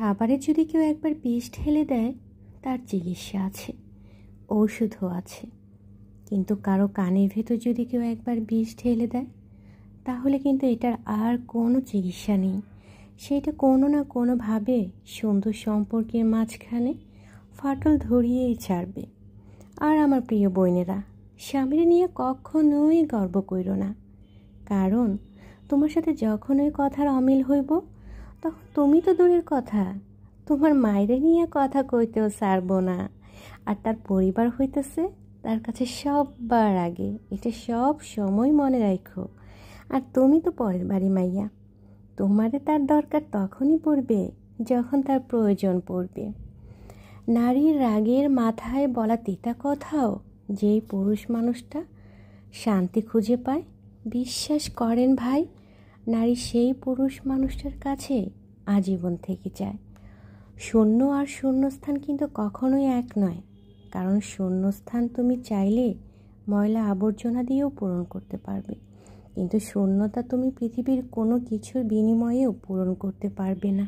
খাবারে যদি কেউ একবার বিষ ঢেলে দেয়, তার চিকিৎসা আছে, ঔষধও আছে। কিন্তু কারো কানের ভেতর যদি কেউ একবার বিষ ঢেলে দেয়, তাহলে কিন্তু এটার আর কোনো চিকিৎসা নেই। সেটা কোনো না কোনোভাবে সুন্দর সম্পর্কের মাঝখানে ফাটল ধরিয়েই ছাড়বে। আর আমার প্রিয় বোনেরা, স্বামীর নিয়ে কখনোই গর্ব করো না। কারণ তোমার সাথে যখন ওই কথার অমিল হইব, তখন তুমি তো দূরের কথা, তোমার মায়েরে নিয়ে কথা কইতেও ছাড়বো না। আর তার পরিবার হইতেছে তার কাছে সবার আগে, এটা সব সময় মনে রাখো। আর তুমি তো পরের বাড়ি মাইয়া, তোমারে তার দরকার তখনই পড়বে যখন তার প্রয়োজন পড়বে। নারীর রাগের মাথায় বলা তিতা কথাও যেই পুরুষ মানুষটা শান্তি খুঁজে পায়, বিশ্বাস করেন ভাই, নারী সেই পুরুষ মানুষটার কাছে আজীবন থেকে যায়। শূন্য আর শূন্যস্থান কিন্তু কখনোই এক নয়। কারণ শূন্যস্থান তুমি চাইলে ময়লা আবর্জনা দিয়েও পূরণ করতে পারবে, কিন্তু শূন্যতা তুমি পৃথিবীর কোনো কিছুর বিনিময়েও পূরণ করতে পারবে না।